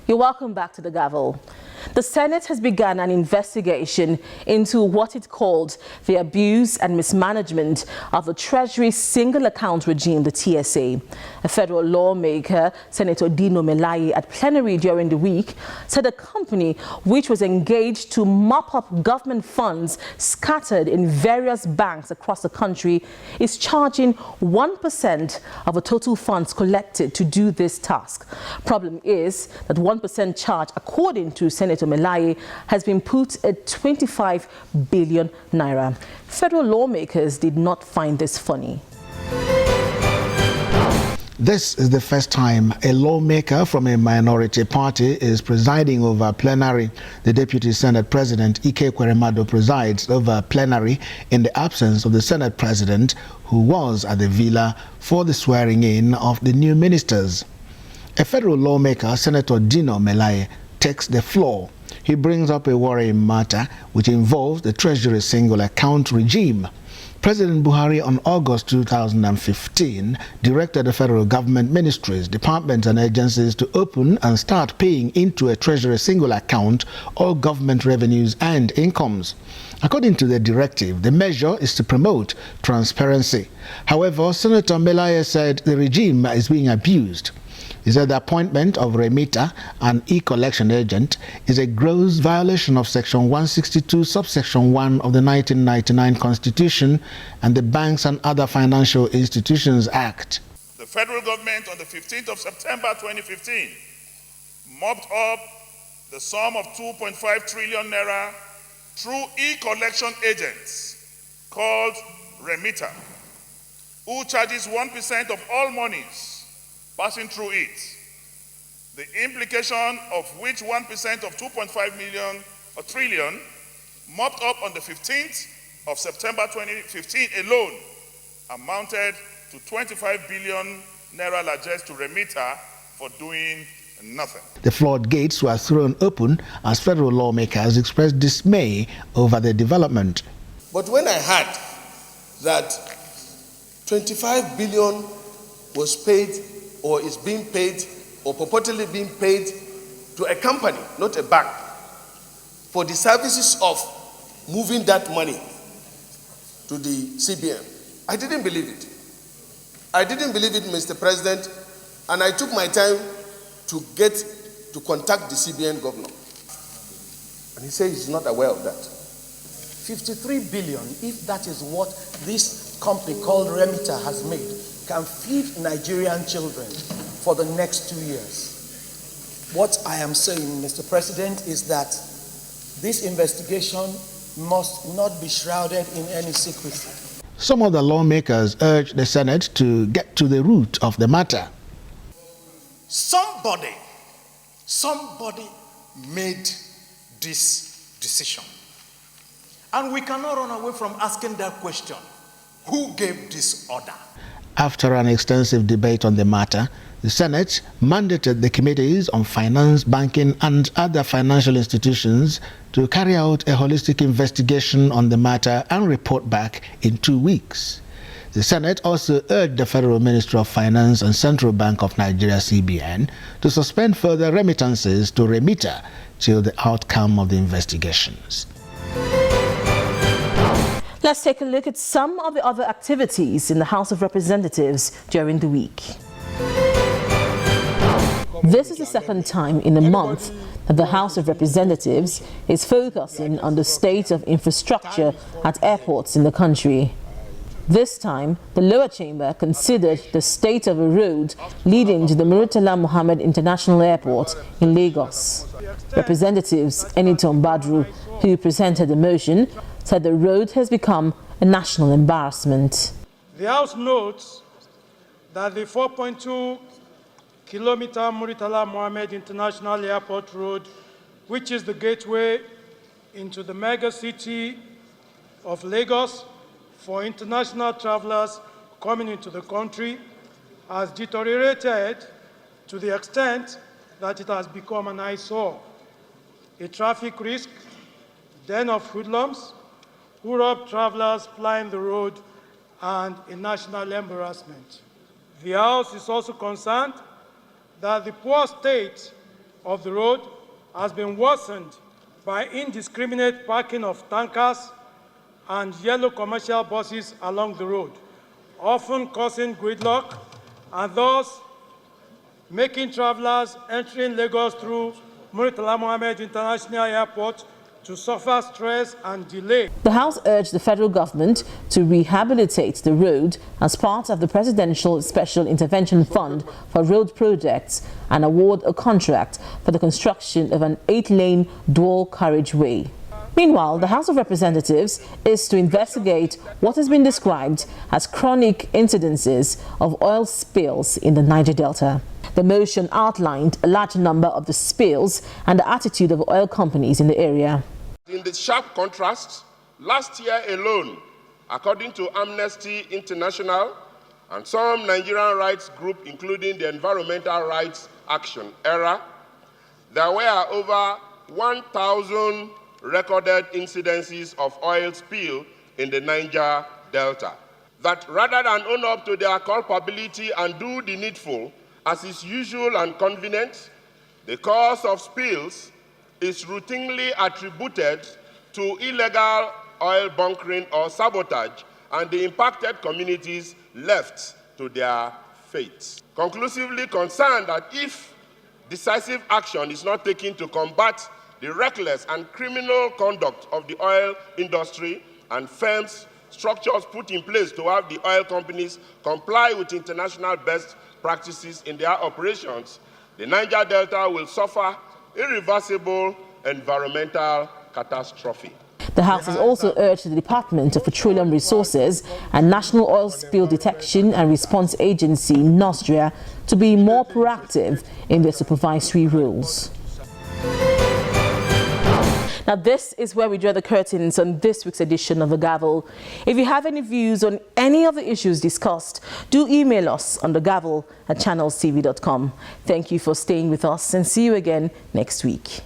You're welcome back to the Gavel. The Senate has begun an investigation into what it called the abuse and mismanagement of the Treasury single account regime, the TSA. A federal lawmaker, Senator Dino Melaye, at plenary during the week, said a company which was engaged to mop up government funds scattered in various banks across the country is charging 1% of the total funds collected to do this task. Problem is that 1% charge, according to Senator Melaye, has been put at 25 billion naira. Federal lawmakers did not find this funny. This is the first time a lawmaker from a minority party is presiding over plenary. The Deputy Senate President, Ike Kweremadu, presides over plenary in the absence of the Senate President, who was at the villa for the swearing-in of the new ministers. A federal lawmaker, Senator Dino Melaye, takes the floor. He brings up a worrying matter which involves the Treasury single account regime. President Buhari on August 2015 directed the federal government ministries, departments and agencies to open and start paying into a Treasury single account all government revenues and incomes. According to the directive, the measure is to promote transparency. However, Senator Melaye said the regime is being abused. He said the appointment of remitter, an e-collection agent, is a gross violation of Section 162, subsection 1 of the 1999 Constitution and the Banks and Other Financial Institutions Act. The federal government on the 15th of September 2015 mopped up the sum of 2.5 trillion naira through e-collection agents called remitter, who charges 1% of all monies passing through it, the implication of which 1% of 2.5 million or trillion mopped up on the 15th of September 2015 alone amounted to 25 billion naira largesse to remitter for doing nothing. The floodgates were thrown open as federal lawmakers expressed dismay over the development. But when I heard that 25 billion was paid or is being paid or purportedly being paid to a company, not a bank, for the services of moving that money to the CBN, I didn't believe it. I didn't believe it, Mr. President, and I took my time to contact the CBN governor. And he said he's not aware of that. 53 billion, if that is what this company called Remitter has made, can feed Nigerian children for the next 2 years. What I am saying, Mr. President, is that this investigation must not be shrouded in any secrecy. Some of the lawmakers urged the Senate to get to the root of the matter. Somebody made this decision. And we cannot run away from asking that question. Who gave this order? After an extensive debate on the matter, the Senate mandated the committees on finance, banking and other financial institutions to carry out a holistic investigation on the matter and report back in 2 weeks. The Senate also urged the Federal Ministry of Finance and Central Bank of Nigeria (CBN) to suspend further remittances to remitter till the outcome of the investigations. Let's take a look at some of the other activities in the House of Representatives during the week. This is the second time in a month that the House of Representatives is focusing on the state of infrastructure at airports in the country. This time, the lower chamber considered the state of a road leading to the Murtala Mohammed International Airport in Lagos. Representatives Eniton Badru, who presented the motion, said the road has become a national embarrassment. The House notes that the 4.2-kilometer Murtala Mohammed International Airport Road, which is the gateway into the mega city of Lagos for international travelers coming into the country, has deteriorated to the extent that it has become an eyesore, a traffic risk, den of hoodlums, who rob travelers flying the road, and a national embarrassment. The House is also concerned that the poor state of the road has been worsened by indiscriminate parking of tankers and yellow commercial buses along the road, often causing gridlock and thus making travelers entering Lagos through Murtala Mohammed International Airport to suffer stress and delay. The House urged the federal government to rehabilitate the road as part of the Presidential Special Intervention Fund for road projects and award a contract for the construction of an 8-lane dual carriageway. Meanwhile, the House of Representatives is to investigate what has been described as chronic incidences of oil spills in the Niger Delta. The motion outlined a large number of the spills and the attitude of oil companies in the area. In the sharp contrast, last year alone, according to Amnesty International and some Nigerian rights groups, including the Environmental Rights Action ERA, there were over 1,000 recorded incidences of oil spill in the Niger Delta. That rather than own up to their culpability and do the needful, as is usual and convenient, the cause of spills is routinely attributed to illegal oil bunkering or sabotage, and the impacted communities left to their fate. Conclusively concerned that if decisive action is not taken to combat the reckless and criminal conduct of the oil industry and firms, structures put in place to have the oil companies comply with international best practices in their operations, the Niger Delta will suffer irreversible environmental catastrophe. The House has also urged the Department of Petroleum Resources and National Oil Spill Detection and Response Agency, NOSDRA, to be more proactive in their supervisory roles. Now, this is where we draw the curtains on this week's edition of The Gavel. If you have any views on any of the issues discussed, do email us on thegavel@channelstv.com. Thank you for staying with us and see you again next week.